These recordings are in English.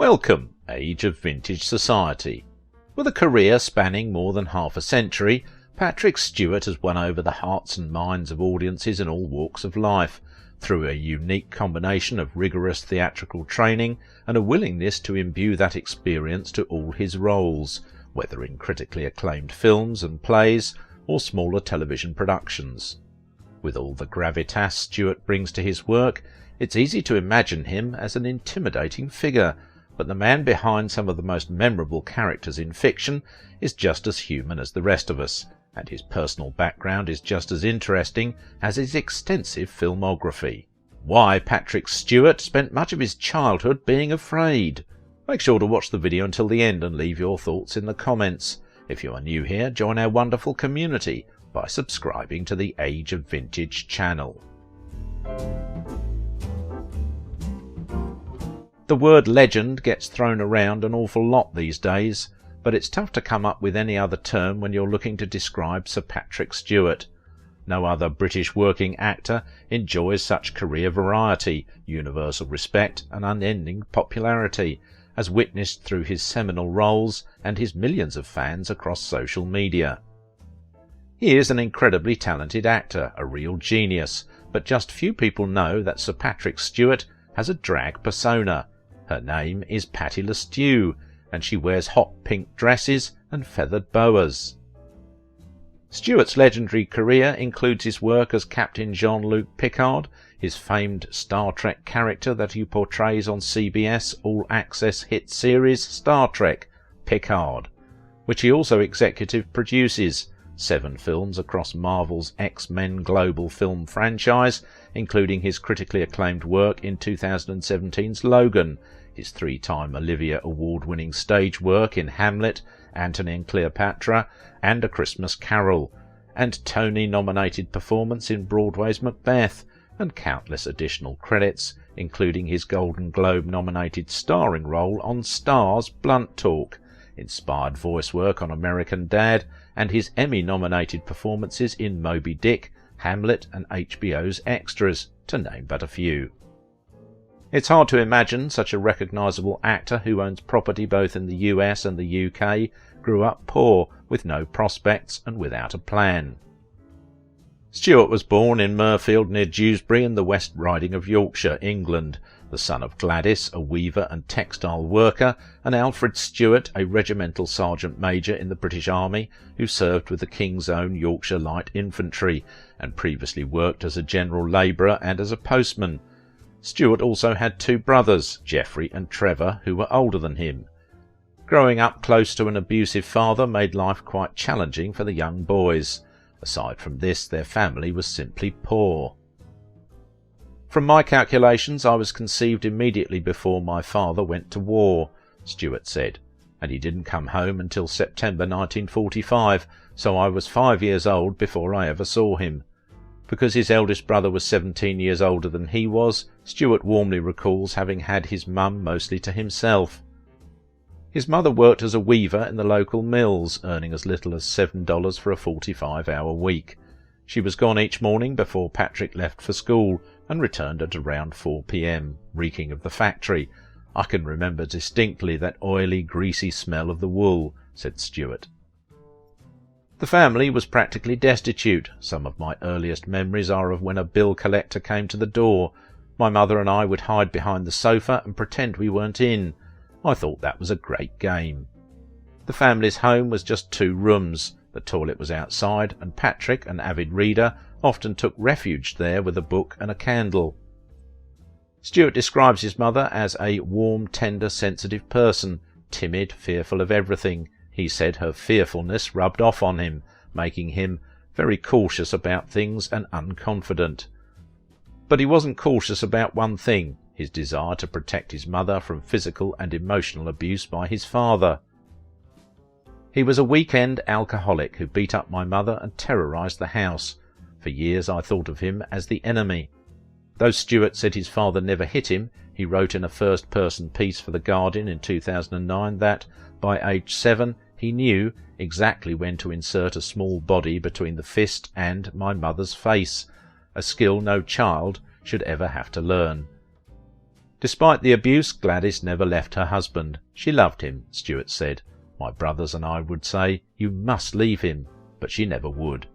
Welcome, age of vintage society. With a career spanning more than half a century, Patrick Stewart has won over the hearts and minds of audiences in all walks of life, through a unique combination of rigorous theatrical training and a willingness to imbue that experience to all his roles, whether in critically acclaimed films and plays or smaller television productions. With all the gravitas Stewart brings to his work, it's easy to imagine him as an intimidating figure, but the man behind some of the most memorable characters in fiction is just as human as the rest of us, and his personal background is just as interesting as his extensive filmography. Why Patrick Stewart spent much of his childhood being afraid. Make sure to watch the video until the end and leave your thoughts in the comments. If you are new here, join our wonderful community by subscribing to the Age of Vintage channel. The word legend gets thrown around an awful lot these days, but it's tough to come up with any other term when you're looking to describe Sir Patrick Stewart. No other British working actor enjoys such career variety, universal respect and unending popularity, as witnessed through his seminal roles and his millions of fans across social media. He is an incredibly talented actor, a real genius, but just few people know that Sir Patrick Stewart has a drag persona. Her name is Patty Le Stew, and she wears hot pink dresses and feathered boas. Stewart's legendary career includes his work as Captain Jean-Luc Picard, his famed Star Trek character that he portrays on CBS all-access hit series Star Trek, Picard, which he also executive produces, 7 films across Marvel's X-Men global film franchise, including his critically acclaimed work in 2017's Logan, his 3-time Olivier Award-winning stage work in Hamlet, Antony and Cleopatra, and A Christmas Carol, and Tony-nominated performance in Broadway's Macbeth, and countless additional credits, including his Golden Globe-nominated starring role on Star's Blunt Talk, inspired voice work on American Dad, and his Emmy-nominated performances in Moby Dick, Hamlet, and HBO's Extras, to name but a few. It's hard to imagine such a recognisable actor who owns property both in the US and the UK grew up poor, with no prospects and without a plan. Stewart was born in Mirfield near Dewsbury in the West Riding of Yorkshire, England, the son of Gladys, a weaver and textile worker, and Alfred Stewart, a regimental sergeant major in the British Army who served with the King's Own Yorkshire Light Infantry and previously worked as a general labourer and as a postman. Stewart also had 2 brothers, Geoffrey and Trevor, who were older than him. Growing up close to an abusive father made life quite challenging for the young boys. Aside from this, their family was simply poor. From my calculations, I was conceived immediately before my father went to war, Stewart said, and he didn't come home until September 1945, so I was 5 years old before I ever saw him. Because his eldest brother was 17 years older than he was, Stewart warmly recalls having had his mum mostly to himself. His mother worked as a weaver in the local mills, earning as little as $7 for a 45-hour week. She was gone each morning before Patrick left for school and returned at around 4 p.m, reeking of the factory. "I can remember distinctly that oily, greasy smell of the wool," said Stewart. The family was practically destitute. Some of my earliest memories are of when a bill collector came to the door. My mother and I would hide behind the sofa and pretend we weren't in. I thought that was a great game. The family's home was just 2 rooms. The toilet was outside, and Patrick, an avid reader, often took refuge there with a book and a candle. Stewart describes his mother as a warm, tender, sensitive person, timid, fearful of everything. He said her fearfulness rubbed off on him, making him very cautious about things and unconfident. But he wasn't cautious about one thing, his desire to protect his mother from physical and emotional abuse by his father. He was a weekend alcoholic who beat up my mother and terrorised the house. For years I thought of him as the enemy. Though Stewart said his father never hit him, he wrote in a first-person piece for The Guardian in 2009 that, by age 7, he knew exactly when to insert a small body between the fist and my mother's face, a skill no child should ever have to learn. Despite the abuse, Gladys never left her husband. She loved him, Stewart said. My brothers and I would say, "You must leave him," but she never would.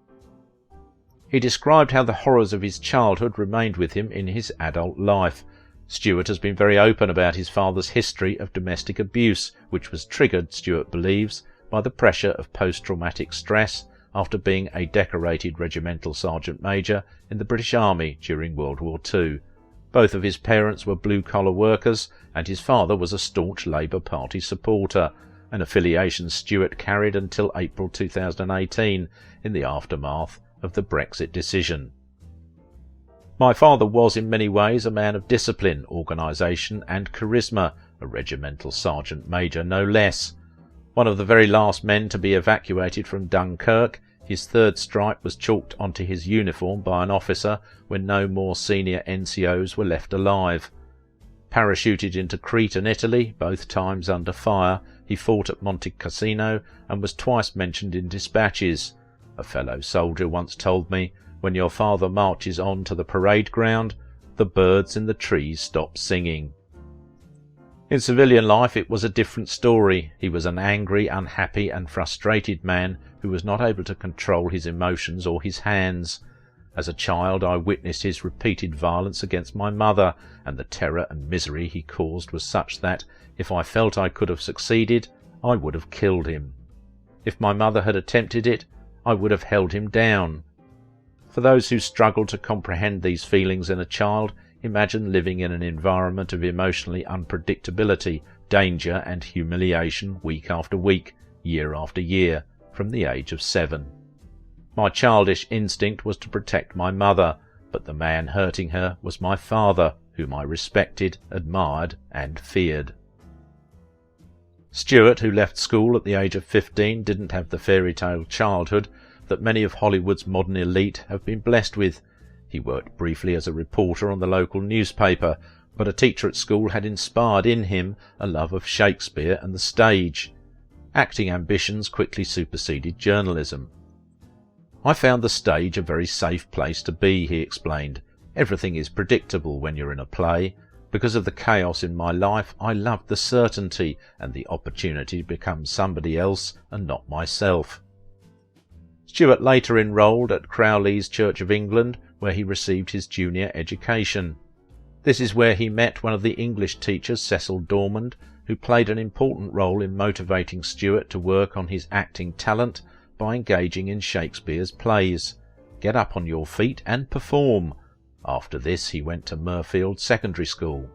He described how the horrors of his childhood remained with him in his adult life. Stewart has been very open about his father's history of domestic abuse, which was triggered, Stewart believes, by the pressure of post-traumatic stress after being a decorated regimental sergeant major in the British Army during World War II. Both of his parents were blue-collar workers, and his father was a staunch Labour Party supporter, an affiliation Stewart carried until April 2018, in the aftermath of the Brexit decision. My father was in many ways a man of discipline, organisation and charisma, a regimental sergeant major no less. One of the very last men to be evacuated from Dunkirk, his third stripe was chalked onto his uniform by an officer when no more senior NCOs were left alive. Parachuted into Crete and Italy, both times under fire, he fought at Monte Cassino and was twice mentioned in dispatches. A fellow soldier once told me, "When your father marches on to the parade ground, the birds in the trees stop singing." In civilian life it was a different story. He was an angry, unhappy and frustrated man who was not able to control his emotions or his hands. As a child I witnessed his repeated violence against my mother, and the terror and misery he caused was such that, if I felt I could have succeeded, I would have killed him. If my mother had attempted it, I would have held him down. For those who struggle to comprehend these feelings in a child, imagine living in an environment of emotionally unpredictability, danger and humiliation week after week, year after year, from the age of 7. My childish instinct was to protect my mother, but the man hurting her was my father, whom I respected, admired and feared. Stewart, who left school at the age of 15, didn't have the fairy tale childhood that many of Hollywood's modern elite have been blessed with. He worked briefly as a reporter on the local newspaper, but a teacher at school had inspired in him a love of Shakespeare and the stage. Acting ambitions quickly superseded journalism. "I found the stage a very safe place to be," he explained. "Everything is predictable when you're in a play. Because of the chaos in my life, I loved the certainty and the opportunity to become somebody else and not myself." Stewart later enrolled at Crowley's Church of England, where he received his junior education. This is where he met one of the English teachers, Cecil Dormand, who played an important role in motivating Stewart to work on his acting talent by engaging in Shakespeare's plays. Get up on your feet and perform. After this he went to Mirfield Secondary School.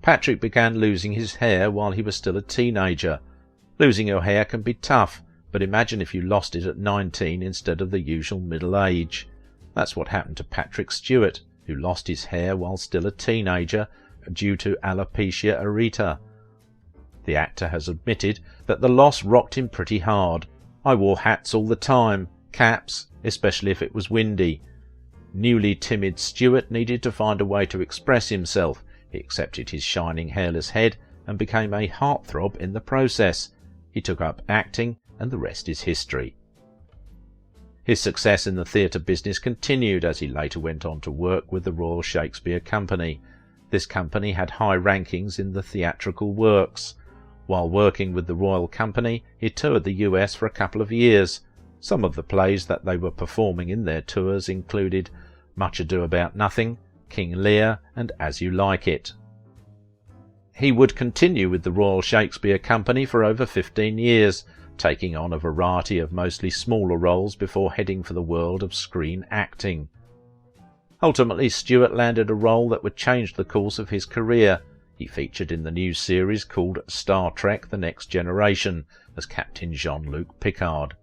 Patrick began losing his hair while he was still a teenager. Losing your hair can be tough, but imagine if you lost it at 19 instead of the usual middle age. That's what happened to Patrick Stewart, who lost his hair while still a teenager due to alopecia areata. The actor has admitted that the loss rocked him pretty hard. "I wore hats all the time, caps, especially if it was windy." Newly timid Stewart needed to find a way to express himself. He accepted his shining hairless head and became a heartthrob in the process. He took up acting, and the rest is history. His success in the theatre business continued as he later went on to work with the Royal Shakespeare Company. This company had high rankings in the theatrical works. While working with the Royal Company, he toured the US for a couple of years. Some of the plays that they were performing in their tours included Much Ado About Nothing, King Lear, and As You Like It. He would continue with the Royal Shakespeare Company for over 15 years, taking on a variety of mostly smaller roles before heading for the world of screen acting. Ultimately, Stewart landed a role that would change the course of his career. He featured in the new series called Star Trek: The Next Generation as Captain Jean-Luc Picard.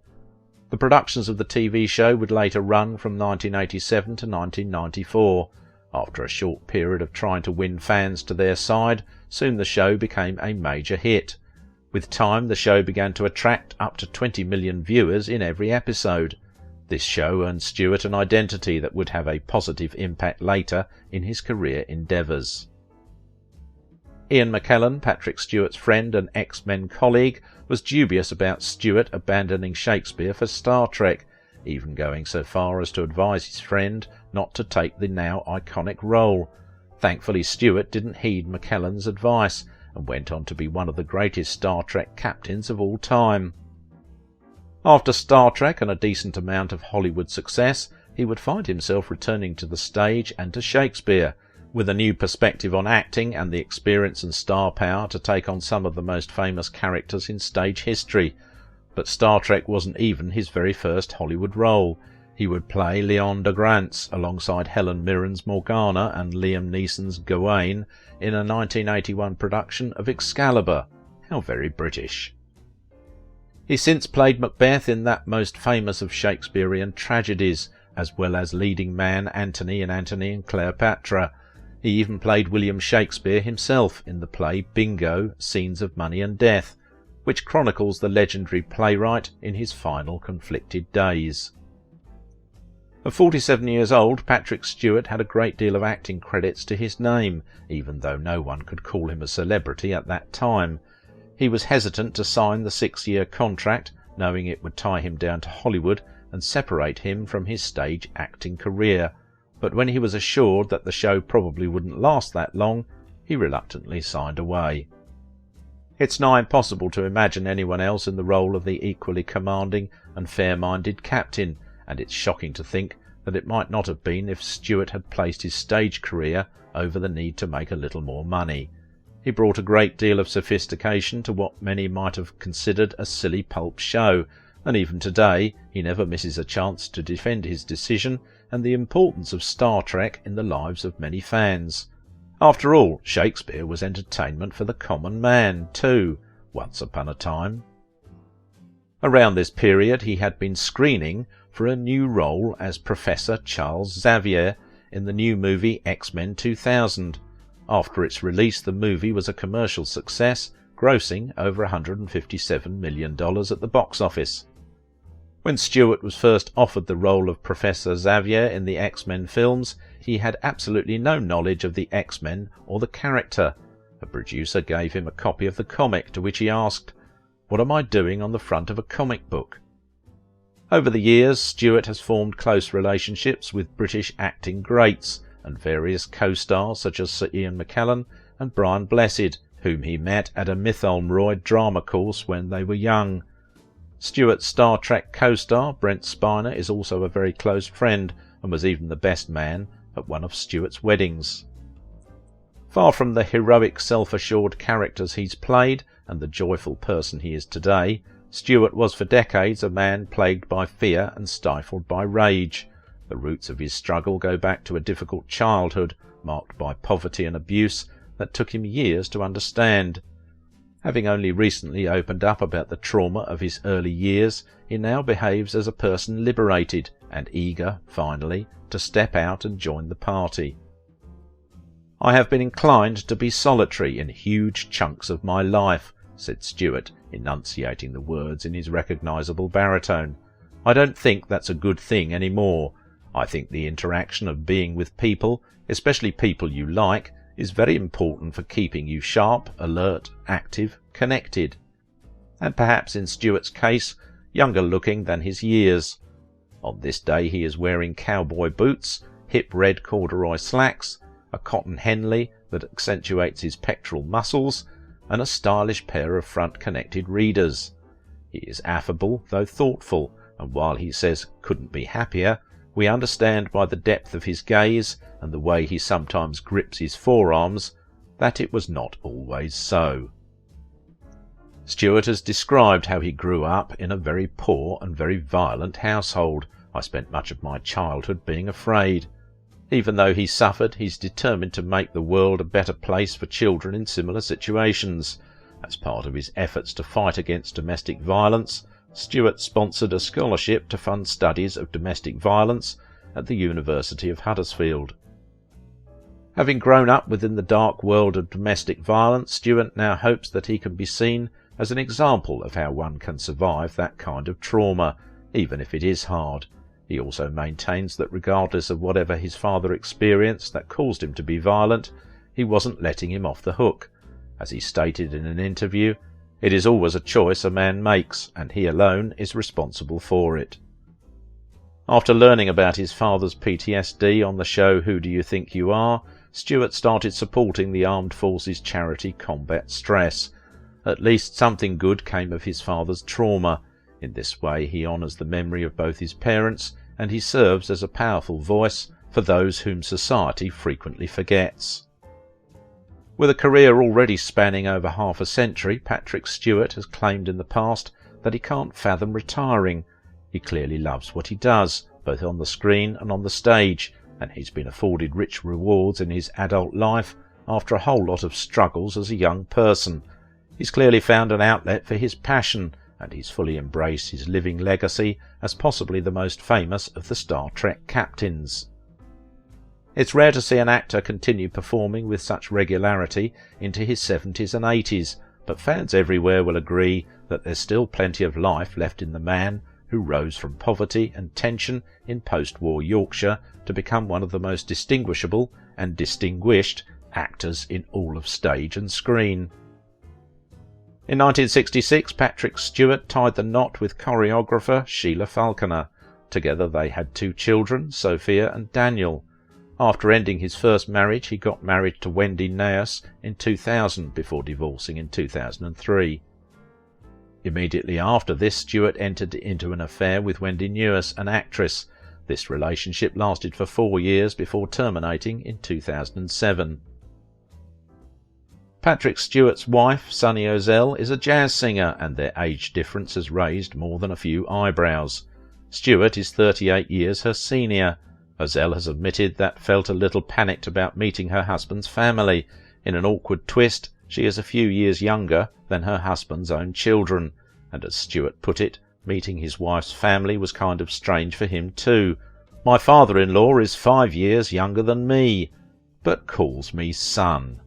The productions of the TV show would later run from 1987 to 1994. After a short period of trying to win fans to their side, soon the show became a major hit. With time, the show began to attract up to 20 million viewers in every episode. This show earned Stewart an identity that would have a positive impact later in his career endeavours. Ian McKellen, Patrick Stewart's friend and X-Men colleague, was dubious about Stewart abandoning Shakespeare for Star Trek, even going so far as to advise his friend not to take the now iconic role. Thankfully Stewart didn't heed McKellen's advice and went on to be one of the greatest Star Trek captains of all time. After Star Trek and a decent amount of Hollywood success, he would find himself returning to the stage and to Shakespeare, with a new perspective on acting and the experience and star power to take on some of the most famous characters in stage history. But Star Trek wasn't even his very first Hollywood role. He would play Leon de Grantz alongside Helen Mirren's Morgana and Liam Neeson's Gawain in a 1981 production of Excalibur. How very British. He since played Macbeth in that most famous of Shakespearean tragedies, as well as leading man Antony in Antony and Cleopatra. He even played William Shakespeare himself in the play Bingo, Scenes of Money and Death, which chronicles the legendary playwright in his final conflicted days. At 47 years old, Patrick Stewart had a great deal of acting credits to his name, even though no one could call him a celebrity at that time. He was hesitant to sign the 6-year contract, knowing it would tie him down to Hollywood and separate him from his stage acting career, but when he was assured that the show probably wouldn't last that long, he reluctantly signed away. It's nigh impossible to imagine anyone else in the role of the equally commanding and fair-minded captain, and it's shocking to think that it might not have been if Stewart had placed his stage career over the need to make a little more money. He brought a great deal of sophistication to what many might have considered a silly pulp show, and even today he never misses a chance to defend his decision and the importance of Star Trek in the lives of many fans. After all, Shakespeare was entertainment for the common man, too, once upon a time. Around this period he had been screening for a new role as Professor Charles Xavier in the new movie X-Men 2000. After its release, the movie was a commercial success, grossing over $157 million at the box office. When Stewart was first offered the role of Professor Xavier in the X-Men films, he had absolutely no knowledge of the X-Men or the character. A producer gave him a copy of the comic, to which he asked, "What am I doing on the front of a comic book?" Over the years, Stewart has formed close relationships with British acting greats and various co-stars such as Sir Ian McKellen and Brian Blessed, whom he met at a Mytholmroyd drama course when they were young. Stewart's Star Trek co-star Brent Spiner is also a very close friend and was even the best man at one of Stewart's weddings. Far from the heroic, self-assured characters he's played and the joyful person he is today, Stewart was for decades a man plagued by fear and stifled by rage. The roots of his struggle go back to a difficult childhood, marked by poverty and abuse, that took him years to understand. Having only recently opened up about the trauma of his early years, he now behaves as a person liberated and eager, finally, to step out and join the party. "I have been inclined to be solitary in huge chunks of my life," said Stewart, enunciating the words in his recognisable baritone. "I don't think that's a good thing any more. I think the interaction of being with people, especially people you like, is very important for keeping you sharp, alert, active, connected." And perhaps in Stewart's case, younger looking than his years. On this day he is wearing cowboy boots, hip red corduroy slacks, a cotton Henley that accentuates his pectoral muscles, and a stylish pair of front-connected readers. He is affable, though thoughtful, and while he says "couldn't be happier," we understand by the depth of his gaze and the way he sometimes grips his forearms that it was not always so. Stewart has described how he grew up in a very poor and very violent household. "I spent much of my childhood being afraid." Even though he suffered, he's determined to make the world a better place for children in similar situations. As part of his efforts to fight against domestic violence, Stewart sponsored a scholarship to fund studies of domestic violence at the University of Huddersfield. Having grown up within the dark world of domestic violence, Stewart now hopes that he can be seen as an example of how one can survive that kind of trauma, even if it is hard. He also maintains that regardless of whatever his father experienced that caused him to be violent, he wasn't letting him off the hook. As he stated in an interview, "It is always a choice a man makes, and he alone is responsible for it." After learning about his father's PTSD on the show Who Do You Think You Are, Stewart started supporting the Armed Forces charity Combat Stress. At least something good came of his father's trauma. In this way he honours the memory of both his parents, and he serves as a powerful voice for those whom society frequently forgets. With a career already spanning over half a century, Patrick Stewart has claimed in the past that he can't fathom retiring. He clearly loves what he does, both on the screen and on the stage, and he's been afforded rich rewards in his adult life after a whole lot of struggles as a young person. He's clearly found an outlet for his passion, and he's fully embraced his living legacy as possibly the most famous of the Star Trek captains. It's rare to see an actor continue performing with such regularity into his 70s and 80s, but fans everywhere will agree that there's still plenty of life left in the man who rose from poverty and tension in post-war Yorkshire to become one of the most distinguishable and distinguished actors in all of stage and screen. In 1966, Patrick Stewart tied the knot with choreographer Sheila Falconer. Together they had 2 children, Sophia and Daniel. After ending his first marriage, he got married to Wendy Naus in 2000 before divorcing in 2003. Immediately after this, Stewart entered into an affair with Wendy Naus, an actress. This relationship lasted for 4 years before terminating in 2007. Patrick Stewart's wife, Sunny Ozell, is a jazz singer, and their age difference has raised more than a few eyebrows. Stewart is 38 years her senior. Ozell has admitted that felt a little panicked about meeting her husband's family. In an awkward twist, she is a few years younger than her husband's own children, and as Stewart put it, meeting his wife's family was kind of strange for him too. My father-in-law is 5 years younger than me, but calls me son.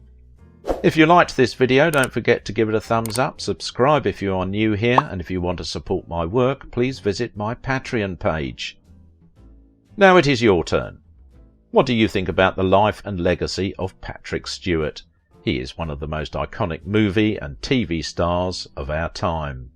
If you liked this video, don't forget to give it a thumbs up, subscribe if you are new here, and if you want to support my work, please visit my Patreon page. Now it is your turn. What do you think about the life and legacy of Patrick Stewart? He is one of the most iconic movie and TV stars of our time.